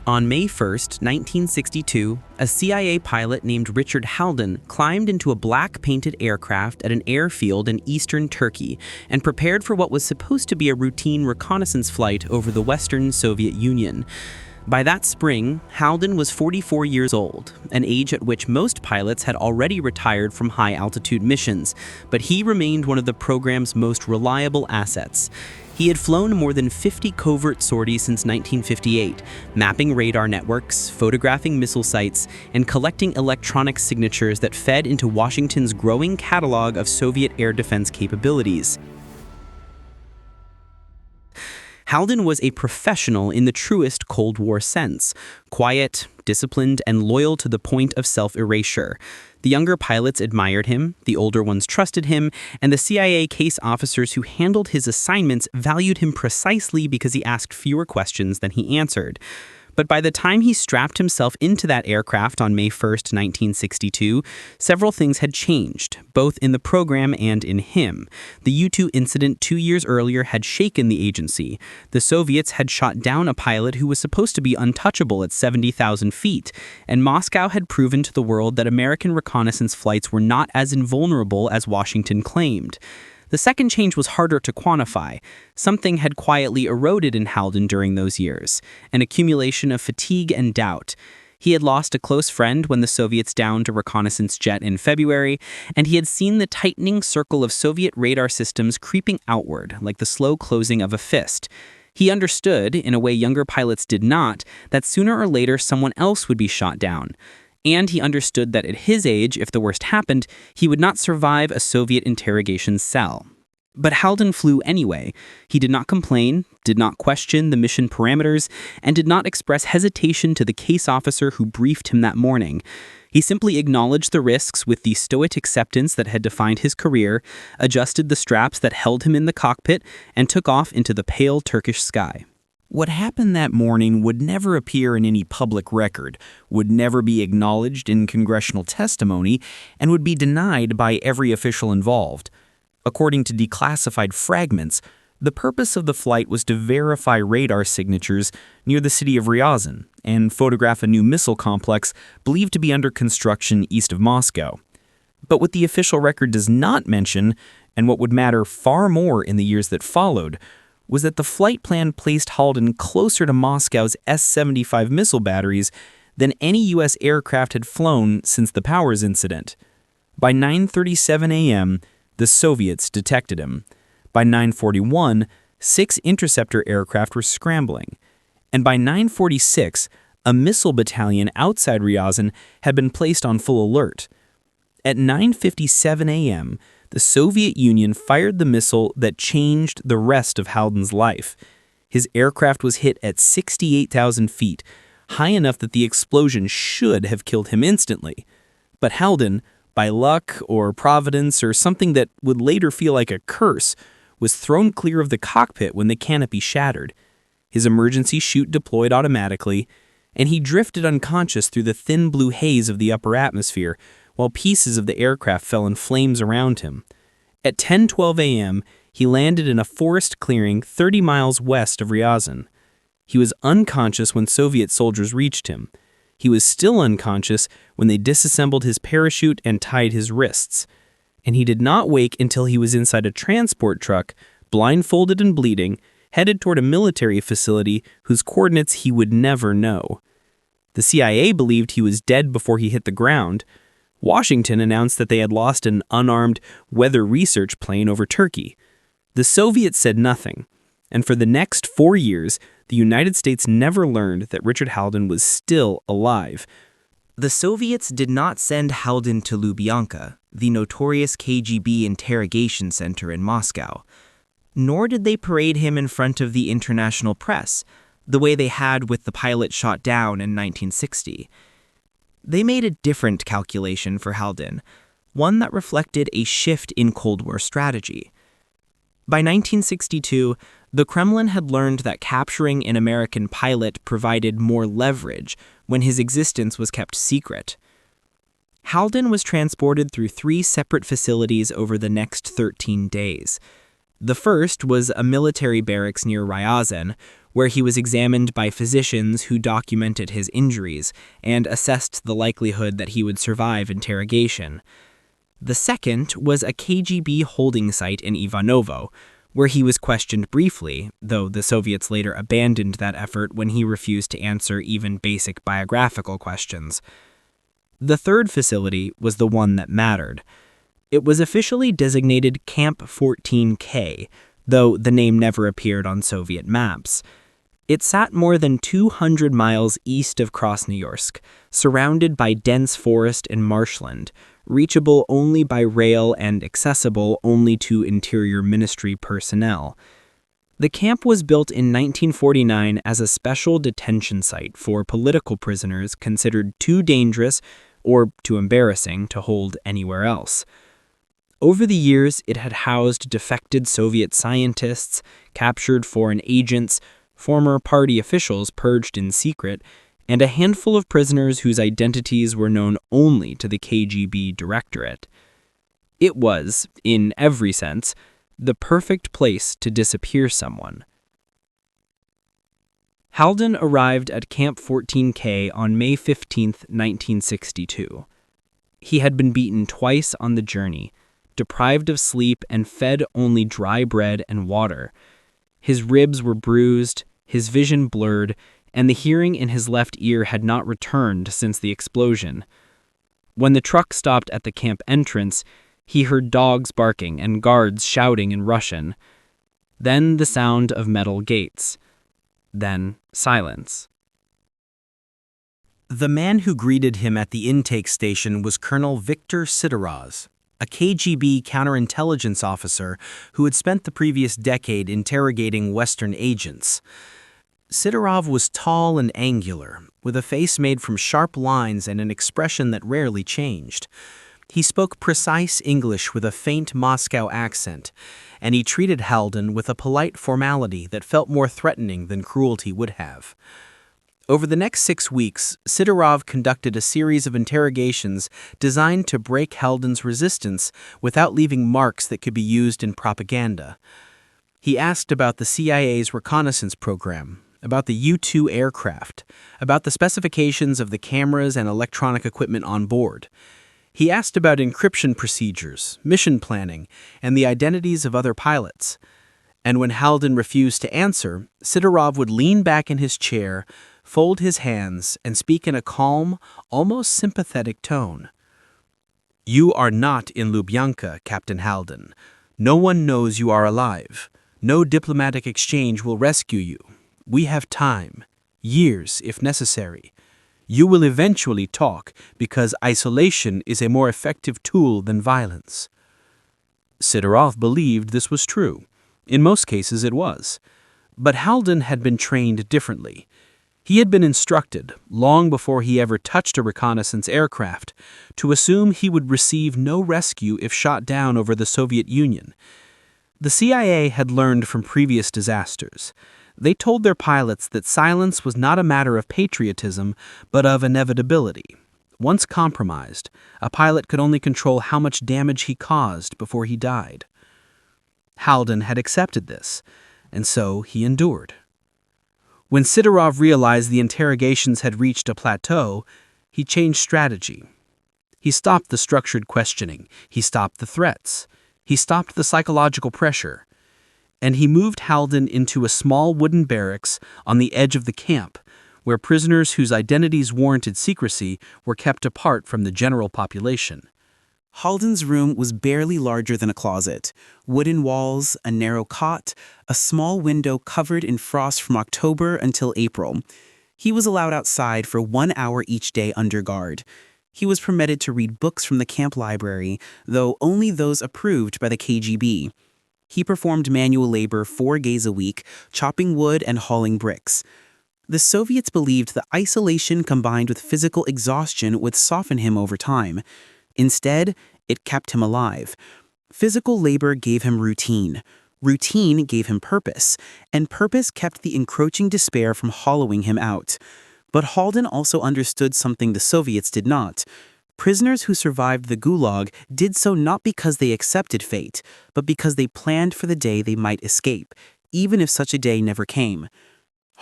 On May 1, 1962, a CIA pilot named Richard Haldon climbed into a black-painted aircraft at an airfield in eastern Turkey and prepared for what was supposed to be a routine reconnaissance flight over the Western Soviet Union. By that spring, Haldon was 44 years old, an age at which most pilots had already retired from high-altitude missions, but he remained one of the program's most reliable assets. He had flown more than 50 covert sorties since 1958, mapping radar networks, photographing missile sites, and collecting electronic signatures that fed into Washington's growing catalog of Soviet air defense capabilities. Haldon was a professional in the truest Cold War sense, quiet, disciplined, and loyal to the point of self-erasure. The younger pilots admired him, the older ones trusted him, and the CIA case officers who handled his assignments valued him precisely because he asked fewer questions than he answered. But by the time he strapped himself into that aircraft on May 1, 1962, several things had changed, both in the program and in him. The U-2 incident 2 years earlier had shaken the agency. The Soviets had shot down a pilot who was supposed to be untouchable at 70,000 feet, and Moscow had proven to the world that American reconnaissance flights were not as invulnerable as Washington claimed. The second change was harder to quantify. Something had quietly eroded in Haldon during those years, an accumulation of fatigue and doubt. He had lost a close friend when the Soviets downed a reconnaissance jet in February, and he had seen the tightening circle of Soviet radar systems creeping outward, like the slow closing of a fist. He understood, in a way younger pilots did not, that sooner or later someone else would be shot down. And he understood that at his age, if the worst happened, he would not survive a Soviet interrogation cell. But Haldon flew anyway. He did not complain, did not question the mission parameters, and did not express hesitation to the case officer who briefed him that morning. He simply acknowledged the risks with the stoic acceptance that had defined his career, adjusted the straps that held him in the cockpit, and took off into the pale Turkish sky. What happened that morning would never appear in any public record, would never be acknowledged in congressional testimony, and would be denied by every official involved. According to declassified fragments, the purpose of the flight was to verify radar signatures near the city of Ryazan and photograph a new missile complex believed to be under construction east of Moscow. But what the official record does not mention, and what would matter far more in the years that followed, was that the flight plan placed Haldon closer to Moscow's S-75 missile batteries than any U.S. aircraft had flown since the Powers incident. By 9:37 a.m., the Soviets detected him. By 9:41, 6 interceptor aircraft were scrambling. And by 9:46, a missile battalion outside Ryazan had been placed on full alert. At 9:57 a.m., the Soviet Union fired the missile that changed the rest of Haldon's life. His aircraft was hit at 68,000 feet, high enough that the explosion should have killed him instantly. But Haldon, by luck or providence or something that would later feel like a curse, was thrown clear of the cockpit when the canopy shattered. His emergency chute deployed automatically, and he drifted unconscious through the thin blue haze of the upper atmosphere, while pieces of the aircraft fell in flames around him. At 10:12 a.m., he landed in a forest clearing 30 miles west of Ryazan. He was unconscious when Soviet soldiers reached him. He was still unconscious when they disassembled his parachute and tied his wrists. And he did not wake until he was inside a transport truck, blindfolded and bleeding, headed toward a military facility whose coordinates he would never know. The CIA believed he was dead before he hit the ground. Washington announced that they had lost an unarmed weather research plane over Turkey. The Soviets said nothing, and for the next 4 years, the United States never learned that Richard Haldon was still alive. The Soviets did not send Haldon to Lubyanka, the notorious KGB interrogation center in Moscow, nor did they parade him in front of the international press, the way they had with the pilot shot down in 1960. They made a different calculation for Haldon, one that reflected a shift in Cold War strategy. By 1962, the Kremlin had learned that capturing an American pilot provided more leverage when his existence was kept secret. Haldon was transported through 3 separate facilities over the next 13 days. The first was a military barracks near Ryazan, where he was examined by physicians who documented his injuries and assessed the likelihood that he would survive interrogation. The second was a KGB holding site in Ivanovo, where he was questioned briefly, though the Soviets later abandoned that effort when he refused to answer even basic biographical questions. The third facility was the one that mattered. It was officially designated Camp 14K, though the name never appeared on Soviet maps. It sat more than 200 miles east of Krasnoyarsk, surrounded by dense forest and marshland, reachable only by rail and accessible only to Interior Ministry personnel. The camp was built in 1949 as a special detention site for political prisoners considered too dangerous or too embarrassing to hold anywhere else. Over the years, it had housed defected Soviet scientists, captured foreign agents, former party officials purged in secret, and a handful of prisoners whose identities were known only to the KGB Directorate. It was, in every sense, the perfect place to disappear someone. Haldon arrived at Camp 14K on May 15, 1962. He had been beaten twice on the journey, deprived of sleep and fed only dry bread and water. His ribs were bruised, his vision blurred, and the hearing in his left ear had not returned since the explosion. When the truck stopped at the camp entrance, he heard dogs barking and guards shouting in Russian. Then the sound of metal gates. Then silence. The man who greeted him at the intake station was Colonel Viktor Sidorov, a KGB counterintelligence officer who had spent the previous decade interrogating Western agents. Sidorov was tall and angular, with a face made from sharp lines and an expression that rarely changed. He spoke precise English with a faint Moscow accent, and he treated Haldon with a polite formality that felt more threatening than cruelty would have. Over the next 6 weeks, Sidorov conducted a series of interrogations designed to break Haldon's resistance without leaving marks that could be used in propaganda. He asked about the CIA's reconnaissance program, about the U-2 aircraft, about the specifications of the cameras and electronic equipment on board. He asked about encryption procedures, mission planning, and the identities of other pilots. And when Haldon refused to answer, Sidorov would lean back in his chair, fold his hands, and speak in a calm, almost sympathetic tone. "You are not in Lubyanka, Captain Haldon. No one knows you are alive. No diplomatic exchange will rescue you. We have time, years if necessary. You will eventually talk because isolation is a more effective tool than violence." Sidorov believed this was true. In most cases it was. But Haldon had been trained differently. He had been instructed, long before he ever touched a reconnaissance aircraft, to assume he would receive no rescue if shot down over the Soviet Union. The CIA had learned from previous disasters. They told their pilots that silence was not a matter of patriotism, but of inevitability. Once compromised, a pilot could only control how much damage he caused before he died. Haldon had accepted this, and so he endured. When Sidorov realized the interrogations had reached a plateau, he changed strategy. He stopped the structured questioning. He stopped the threats. He stopped the psychological pressure. And he moved Haldon into a small wooden barracks on the edge of the camp, where prisoners whose identities warranted secrecy were kept apart from the general population. Haldon's room was barely larger than a closet. Wooden walls, a narrow cot, a small window covered in frost from October until April. He was allowed outside for 1 hour each day under guard. He was permitted to read books from the camp library, though only those approved by the KGB. He performed manual labor 4 days a week, chopping wood and hauling bricks. The Soviets believed that isolation combined with physical exhaustion would soften him over time. Instead, it kept him alive. Physical labor gave him routine. Routine gave him purpose, and purpose kept the encroaching despair from hollowing him out. But Haldon also understood something the Soviets did not. Prisoners who survived the Gulag did so not because they accepted fate, but because they planned for the day they might escape, even if such a day never came.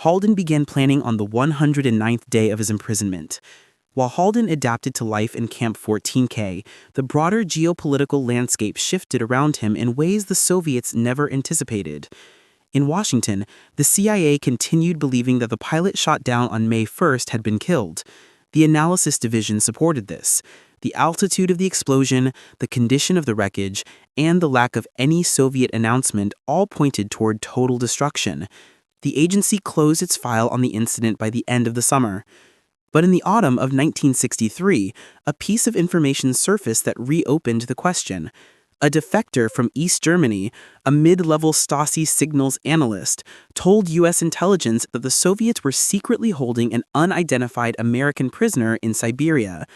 Halden began planning on the 109th day of his imprisonment. While Halden adapted to life in Camp 14K, the broader geopolitical landscape shifted around him in ways the Soviets never anticipated. In Washington, the CIA continued believing that the pilot shot down on May 1st had been killed. The analysis division supported this. The altitude of the explosion, the condition of the wreckage, and the lack of any Soviet announcement all pointed toward total destruction. The agency closed its file on the incident by the end of the summer. But in the autumn of 1963, a piece of information surfaced that reopened the question. A defector from East Germany, a mid-level Stasi signals analyst, told U.S. intelligence that the Soviets were secretly holding an unidentified American prisoner in Siberia.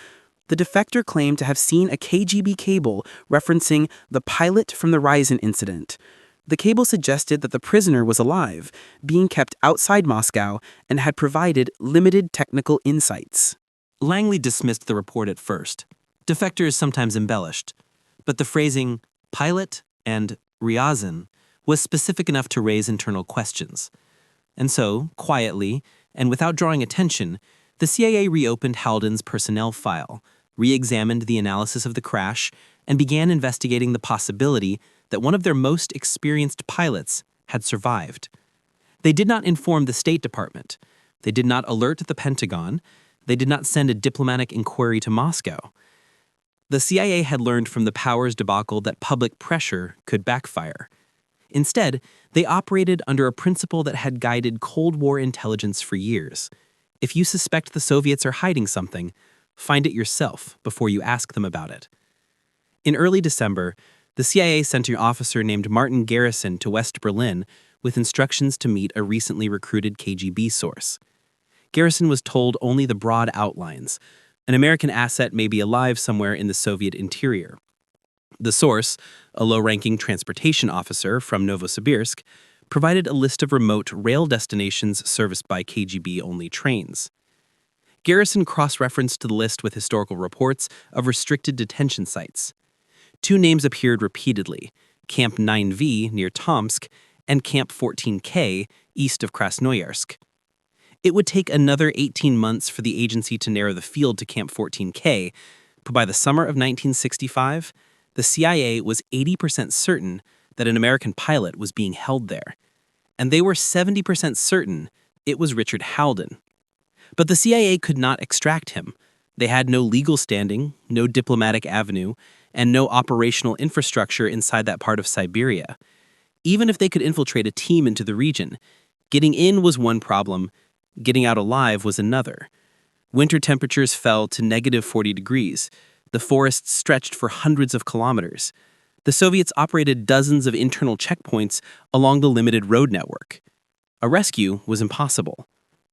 The defector claimed to have seen a KGB cable referencing the pilot from the Ryazan incident. The cable suggested that the prisoner was alive, being kept outside Moscow, and had provided limited technical insights. Langley dismissed the report at first. Defector is sometimes embellished, but the phrasing pilot and Ryazan was specific enough to raise internal questions. And so, quietly, and without drawing attention, the CIA reopened Halden's personnel file, re-examined the analysis of the crash, and began investigating the possibility that one of their most experienced pilots had survived. They did not inform the State Department. They did not alert the Pentagon. They did not send a diplomatic inquiry to Moscow. The CIA had learned from the powers debacle that public pressure could backfire. Instead, they operated under a principle that had guided Cold War intelligence for years. If you suspect the Soviets are hiding something, find it yourself before you ask them about it. In early December, the CIA sent an officer named Martin Garrison to West Berlin with instructions to meet a recently recruited KGB source. Garrison was told only the broad outlines. An American asset may be alive somewhere in the Soviet interior. The source, a low-ranking transportation officer from Novosibirsk, provided a list of remote rail destinations serviced by KGB-only trains. Garrison cross-referenced the list with historical reports of restricted detention sites. Two names appeared repeatedly, Camp 9V near Tomsk and Camp 14K east of Krasnoyarsk. It would take another 18 months for the agency to narrow the field to Camp 14K, but by the summer of 1965, the CIA was 80% certain that an American pilot was being held there, and they were 70% certain it was Richard Halden. But the CIA could not extract him. They had no legal standing, no diplomatic avenue, and no operational infrastructure inside that part of Siberia. Even if they could infiltrate a team into the region, getting in was one problem, getting out alive was another. Winter temperatures fell to -40 degrees. The forests stretched for hundreds of kilometers. The Soviets operated dozens of internal checkpoints along the limited road network. A rescue was impossible,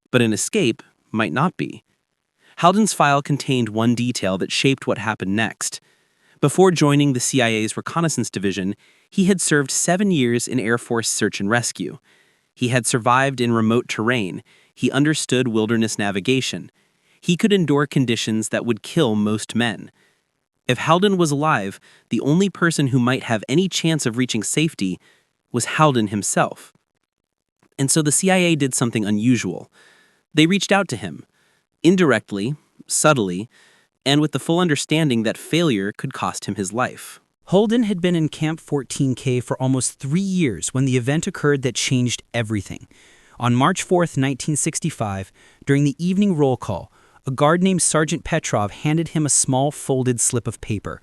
but an escape might not be. Halden's file contained one detail that shaped what happened next. Before joining the CIA's reconnaissance division, he had served 7 years in Air Force search and rescue. He had survived in remote terrain. He understood wilderness navigation. He could endure conditions that would kill most men. If Halden was alive, the only person who might have any chance of reaching safety was Halden himself. And so the CIA did something unusual. They reached out to him, indirectly, subtly, and with the full understanding that failure could cost him his life. Halden had been in Camp 14K for almost 3 years when the event occurred that changed everything. On March 4th, 1965, during the evening roll call, a guard named Sergeant Petrov handed him a small folded slip of paper.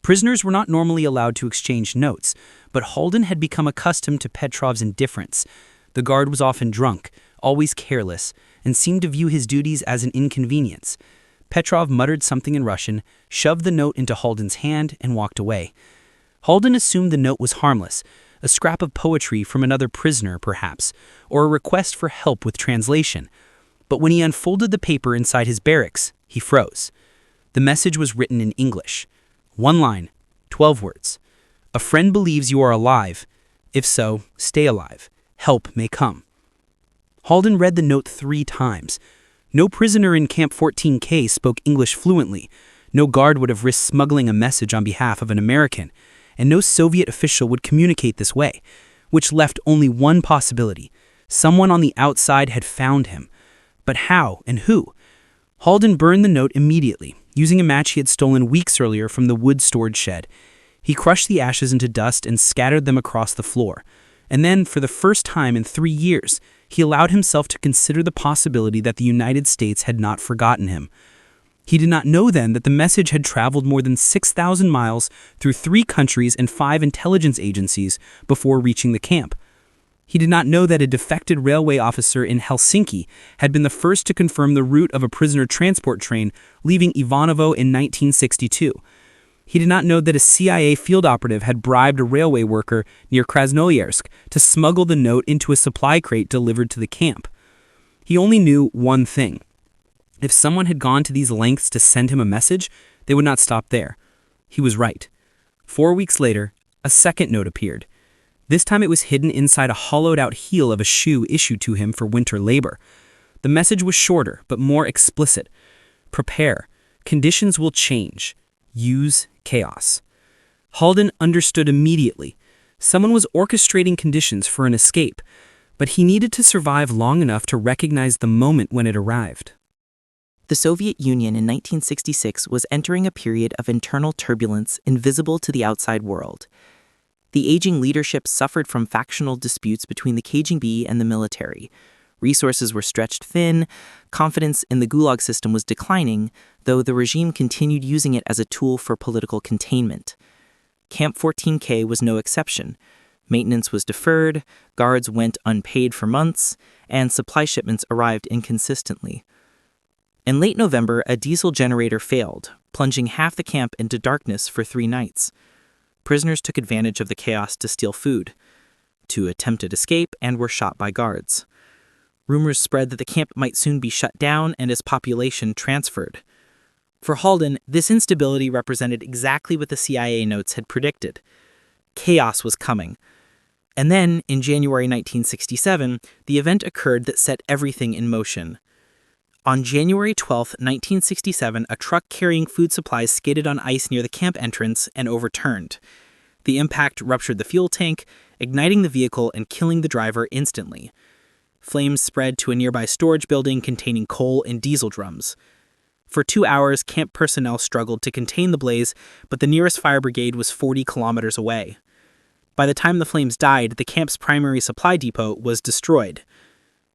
Prisoners were not normally allowed to exchange notes, but Halden had become accustomed to Petrov's indifference. The guard was often drunk, always careless, and seemed to view his duties as an inconvenience. Petrov muttered something in Russian, shoved the note into Halden's hand, and walked away. Halden assumed the note was harmless, a scrap of poetry from another prisoner, perhaps, or a request for help with translation. But when he unfolded the paper inside his barracks, he froze. The message was written in English. 1 line, 12 words. A friend believes you are alive. If so, stay alive. Help may come. Halden read the note 3 times. No prisoner in Camp 14K spoke English fluently. No guard would have risked smuggling a message on behalf of an American. And no Soviet official would communicate this way, which left only one possibility. Someone on the outside had found him. But how and who? Halden burned the note immediately, using a match he had stolen weeks earlier from the wood storage shed. He crushed the ashes into dust and scattered them across the floor. And then, for the first time in 3 years, he allowed himself to consider the possibility that the United States had not forgotten him. He did not know then that the message had traveled more than 6,000 miles through 3 countries and 5 intelligence agencies before reaching the camp. He did not know that a defected railway officer in Helsinki had been the first to confirm the route of a prisoner transport train leaving Ivanovo in 1962. He did not know that a CIA field operative had bribed a railway worker near Krasnoyarsk to smuggle the note into a supply crate delivered to the camp. He only knew one thing. If someone had gone to these lengths to send him a message, they would not stop there. He was right. 4 weeks later, a second note appeared. This time it was hidden inside a hollowed-out heel of a shoe issued to him for winter labor. The message was shorter, but more explicit. Prepare. Conditions will change. Use chaos. Halden understood immediately. Someone was orchestrating conditions for an escape, but he needed to survive long enough to recognize the moment when it arrived. The Soviet Union in 1966 was entering a period of internal turbulence invisible to the outside world. The aging leadership suffered from factional disputes between the KGB and the military. Resources were stretched thin, confidence in the Gulag system was declining, though the regime continued using it as a tool for political containment. Camp 14K was no exception. Maintenance was deferred, guards went unpaid for months, and supply shipments arrived inconsistently. In late November, a diesel generator failed, plunging half the camp into darkness for 3 nights. Prisoners took advantage of the chaos to steal food, to attempted escape, and were shot by guards. Rumors spread that the camp might soon be shut down and its population transferred. For Halden, this instability represented exactly what the CIA notes had predicted. Chaos was coming. And then, in January 1967, the event occurred that set everything in motion. On January 12, 1967, a truck carrying food supplies skated on ice near the camp entrance and overturned. The impact ruptured the fuel tank, igniting the vehicle and killing the driver instantly. Flames spread to a nearby storage building containing coal and diesel drums. For 2 hours, camp personnel struggled to contain the blaze, but the nearest fire brigade was 40 kilometers away. By the time the flames died, the camp's primary supply depot was destroyed.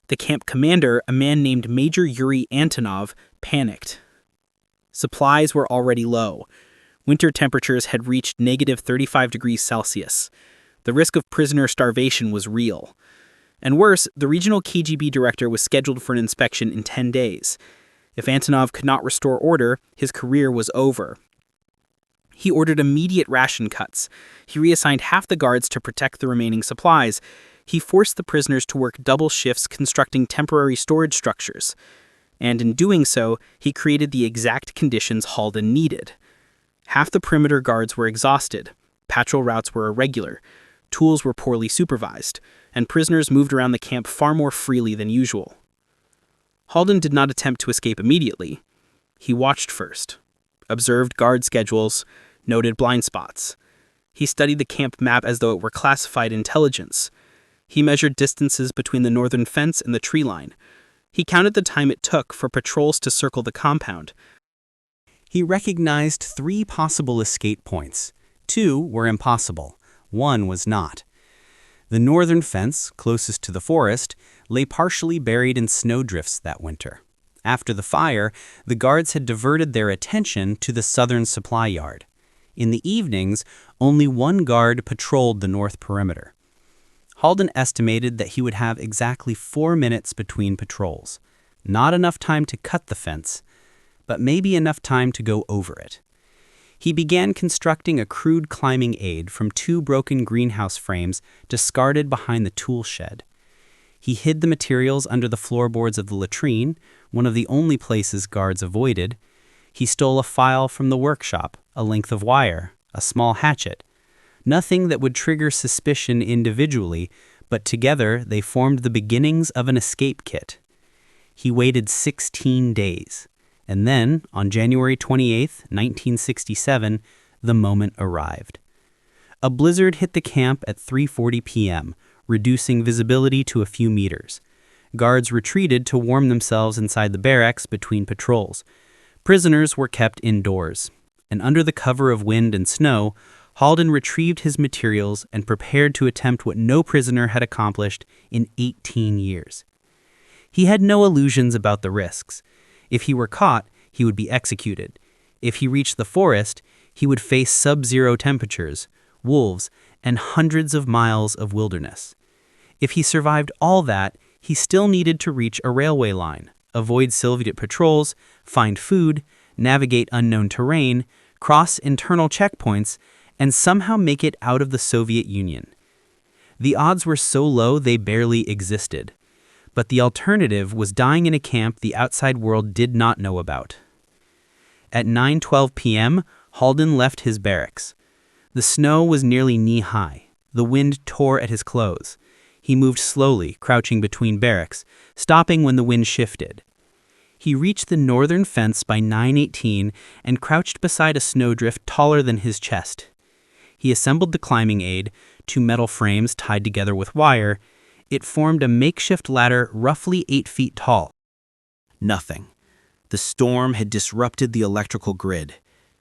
The camp commander, a man named Major Yuri Antonov, panicked. Supplies were already low. Winter temperatures had reached negative 35 degrees Celsius. The risk of prisoner starvation was real. And worse, the regional KGB director was scheduled for an inspection in 10 days. If Antonov could not restore order, his career was over. He ordered immediate ration cuts. He reassigned half the guards to protect the remaining supplies. He forced the prisoners to work double shifts constructing temporary storage structures. And in doing so, he created the exact conditions Halden needed. Half the perimeter guards were exhausted. Patrol routes were irregular. Tools were poorly supervised, and prisoners moved around the camp far more freely than usual. Halden did not attempt to escape immediately. He watched first, observed guard schedules, noted blind spots. He studied the camp map as though it were classified intelligence. He measured distances between the northern fence and the tree line. He counted the time it took for patrols to circle the compound. He recognized 3 possible escape points. 2 were impossible. 1 was not. The northern fence, closest to the forest, lay partially buried in snowdrifts that winter. After the fire, the guards had diverted their attention to the southern supply yard. In the evenings, only 1 guard patrolled the north perimeter. Halden estimated that he would have exactly 4 minutes between patrols. Not enough time to cut the fence, but maybe enough time to go over it. He began constructing a crude climbing aid from 2 broken greenhouse frames discarded behind the tool shed. He hid the materials under the floorboards of the latrine, one of the only places guards avoided. He stole a file from the workshop, a length of wire, a small hatchet. Nothing that would trigger suspicion individually, but together they formed the beginnings of an escape kit. He waited 16 days. And then, on January 28, 1967, the moment arrived. A blizzard hit the camp at 3:40 p.m., reducing visibility to a few meters. Guards retreated to warm themselves inside the barracks between patrols. Prisoners were kept indoors, and under the cover of wind and snow, Halden retrieved his materials and prepared to attempt what no prisoner had accomplished in 18 years. He had no illusions about the risks. If he were caught, he would be executed. If he reached the forest, he would face sub-zero temperatures, wolves, and hundreds of miles of wilderness. If he survived all that, he still needed to reach a railway line, avoid Soviet patrols, find food, navigate unknown terrain, cross internal checkpoints, and somehow make it out of the Soviet Union. The odds were so low they barely existed. But the alternative was dying in a camp the outside world did not know about. At 9:12 p.m., Halden left his barracks. The snow was nearly knee-high. The wind tore at his clothes. He moved slowly, crouching between barracks, stopping when the wind shifted. He reached the northern fence by 9:18 and crouched beside a snowdrift taller than his chest. He assembled the climbing aid, 2 metal frames tied together with wire. It formed a makeshift ladder roughly 8 feet tall. Nothing. The storm had disrupted the electrical grid.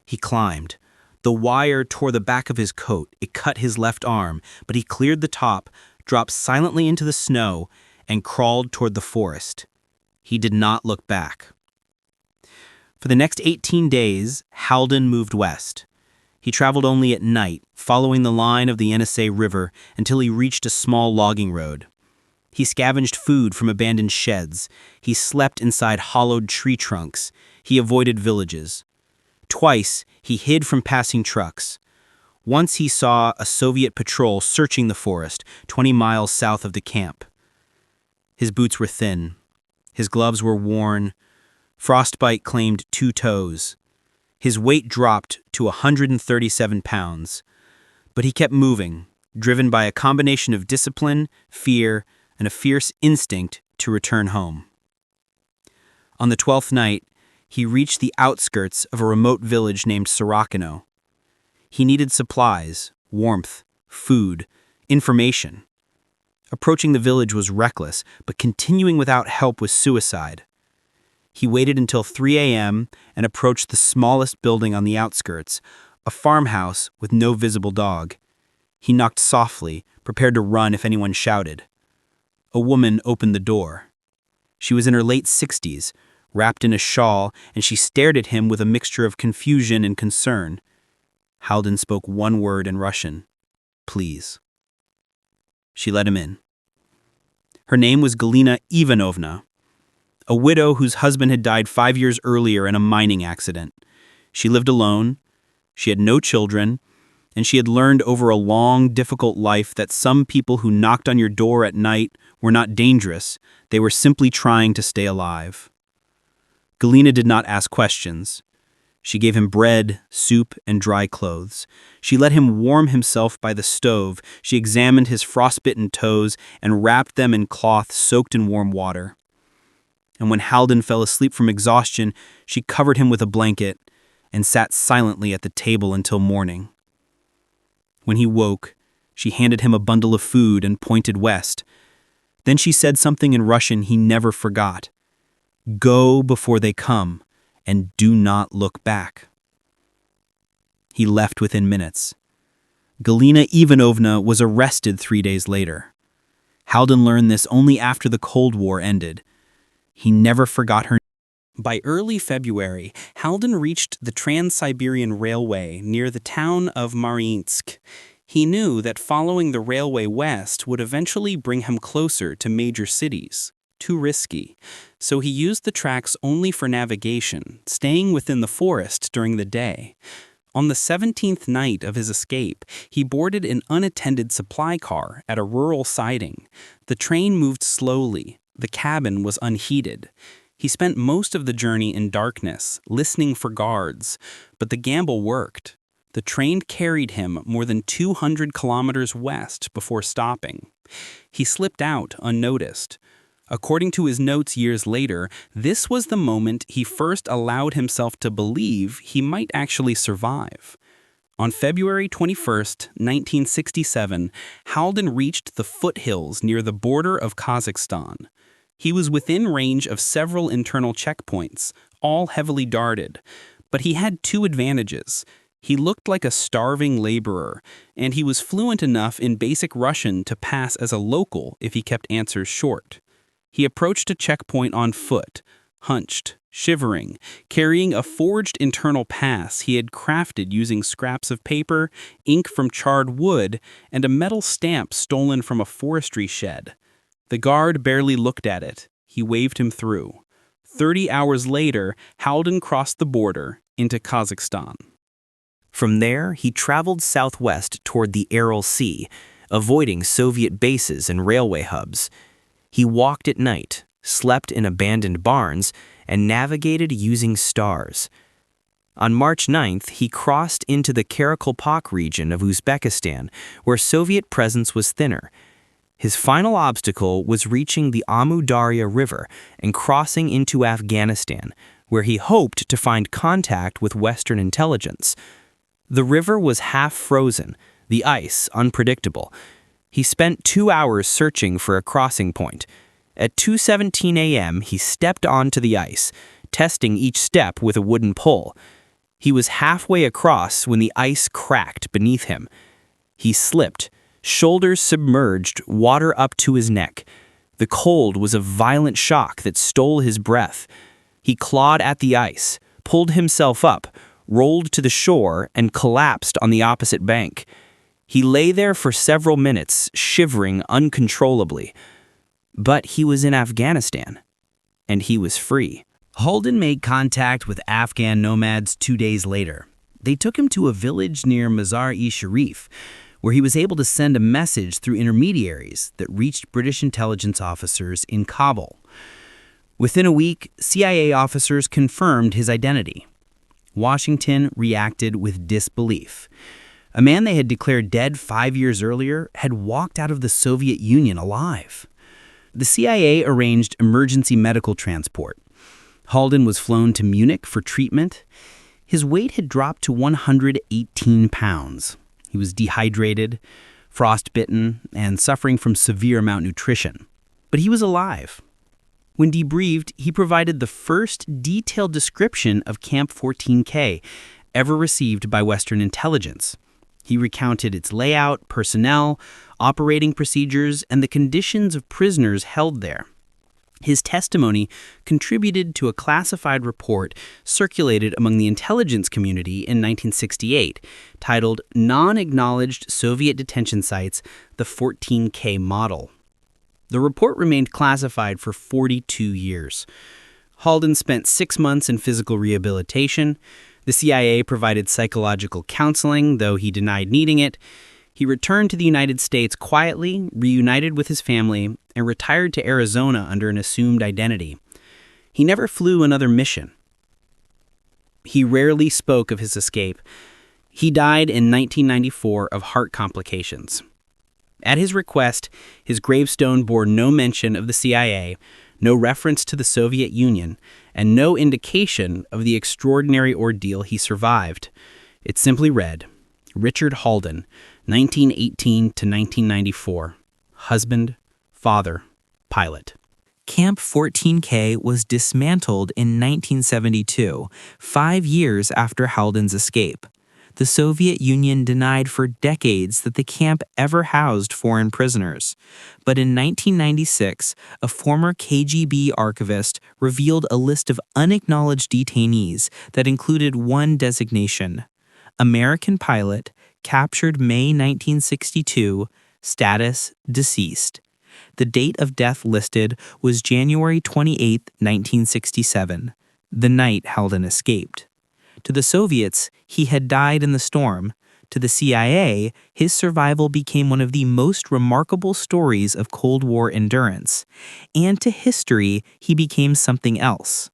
He climbed. The wire tore the back of his coat. It cut his left arm, but he cleared the top, dropped silently into the snow, and crawled toward the forest. He did not look back. For the next 18 days, Halden moved west. He traveled only at night, following the line of the Yenisei River until he reached a small logging road. He scavenged food from abandoned sheds. He slept inside hollowed tree trunks. He avoided villages. Twice, he hid from passing trucks. Once he saw a Soviet patrol searching the forest 20 miles south of the camp. His boots were thin. His gloves were worn. Frostbite claimed 2 toes. His weight dropped to 137 pounds. But he kept moving, driven by a combination of discipline, fear, and a fierce instinct to return home. On the 12th night, he reached the outskirts of a remote village named Sorokino. He needed supplies, warmth, food, information. Approaching the village was reckless, but continuing without help was suicide. He waited until 3 a.m. and approached the smallest building on the outskirts, a farmhouse with no visible dog. He knocked softly, prepared to run if anyone shouted. A woman opened the door. She was in her late 60s, wrapped in a shawl, and she stared at him with a mixture of confusion and concern. Halden spoke one word in Russian. Please. She let him in. Her name was Galina Ivanovna, a widow whose husband had died 5 years earlier in a mining accident. She lived alone, she had no children, and she had learned over a long, difficult life that some people who knocked on your door at night were not dangerous, they were simply trying to stay alive. Galina did not ask questions. She gave him bread, soup, and dry clothes. She let him warm himself by the stove. She examined his frostbitten toes and wrapped them in cloth soaked in warm water. And when Halden fell asleep from exhaustion, she covered him with a blanket and sat silently at the table until morning. When he woke, she handed him a bundle of food and pointed west. Then she said something in Russian he never forgot. Go before they come, and do not look back. He left within minutes. Galina Ivanovna was arrested 3 days later. Halden learned this only after the Cold War ended. He never forgot her. By early February, Halden reached the Trans-Siberian Railway near the town of Mariinsk. He knew that following the railway west would eventually bring him closer to major cities. Too risky. So he used the tracks only for navigation, staying within the forest during the day. On the 17th night of his escape, he boarded an unattended supply car at a rural siding. The train moved slowly. The cabin was unheated. He spent most of the journey in darkness, listening for guards, but the gamble worked. The train carried him more than 200 kilometers west before stopping. He slipped out unnoticed. According to his notes years later, this was the moment he first allowed himself to believe he might actually survive. On February 21st, 1967, Haldon reached the foothills near the border of Kazakhstan. He was within range of several internal checkpoints, all heavily guarded, but he had two advantages. He looked like a starving laborer, and he was fluent enough in basic Russian to pass as a local if he kept answers short. He approached a checkpoint on foot, hunched, shivering, carrying a forged internal pass he had crafted using scraps of paper, ink from charred wood, and a metal stamp stolen from a forestry shed. The guard barely looked at it. He waved him through. 30 hours later, Haldon crossed the border into Kazakhstan. From there, he traveled southwest toward the Aral Sea, avoiding Soviet bases and railway hubs. He walked at night, slept in abandoned barns, and navigated using stars. On March 9th, he crossed into the Karakalpak region of Uzbekistan, where Soviet presence was thinner. His final obstacle was reaching the Amu Darya River and crossing into Afghanistan, where he hoped to find contact with Western intelligence. The river was half frozen, the ice unpredictable. He spent 2 hours searching for a crossing point. At 2:17 a.m., he stepped onto the ice, testing each step with a wooden pole. He was halfway across when the ice cracked beneath him. He slipped, shoulders submerged, water up to his neck. The cold was a violent shock that stole his breath. He clawed at the ice, pulled himself up, rolled to the shore, and collapsed on the opposite bank. He lay there for several minutes, shivering uncontrollably. But he was in Afghanistan, and he was free. Haldon made contact with Afghan nomads 2 days later. They took him to a village near Mazar-e-Sharif, where he was able to send a message through intermediaries that reached British intelligence officers in Kabul. Within a week, CIA officers confirmed his identity. Washington reacted with disbelief. A man they had declared dead 5 years earlier had walked out of the Soviet Union alive. The CIA arranged emergency medical transport. Haldon was flown to Munich for treatment. His weight had dropped to 118 pounds. He was dehydrated, frostbitten, and suffering from severe malnutrition. But he was alive. When debriefed, he provided the first detailed description of Camp 14K ever received by Western intelligence. He recounted its layout, personnel, operating procedures, and the conditions of prisoners held there. His testimony contributed to a classified report circulated among the intelligence community in 1968, titled Non-Acknowledged Soviet Detention Sites, the 14K Model. The report remained classified for 42 years. Haldon spent 6 months in physical rehabilitation. The CIA provided psychological counseling, though he denied needing it. He returned to the United States quietly, reunited with his family, and retired to Arizona under an assumed identity. He never flew another mission. He rarely spoke of his escape. He died in 1994 of heart complications. At his request, his gravestone bore no mention of the CIA, no reference to the Soviet Union, and no indication of the extraordinary ordeal he survived. It simply read, Richard Haldon, 1918 to 1994, husband, father, pilot. Camp 14K was dismantled in 1972, 5 years after Haldon's escape. The Soviet Union denied for decades that the camp ever housed foreign prisoners. But in 1996, a former KGB archivist revealed a list of unacknowledged detainees that included one designation: American pilot, captured May 1962, status deceased. The date of death listed was January 28, 1967, the night Haldon escaped. To the Soviets, he had died in the storm. To the CIA, his survival became one of the most remarkable stories of Cold War endurance. And to history, he became something else.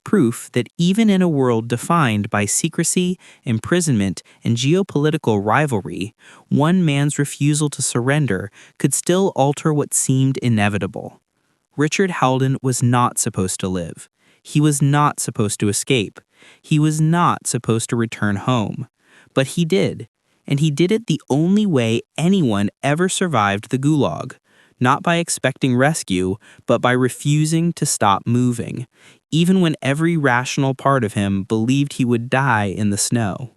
Proof that even in a world defined by secrecy, imprisonment, and geopolitical rivalry, one man's refusal to surrender could still alter what seemed inevitable. Richard Haldon was not supposed to live. He was not supposed to escape. He was not supposed to return home. But he did, and he did it the only way anyone ever survived the gulag, not by expecting rescue, but by refusing to stop moving, even when every rational part of him believed he would die in the snow.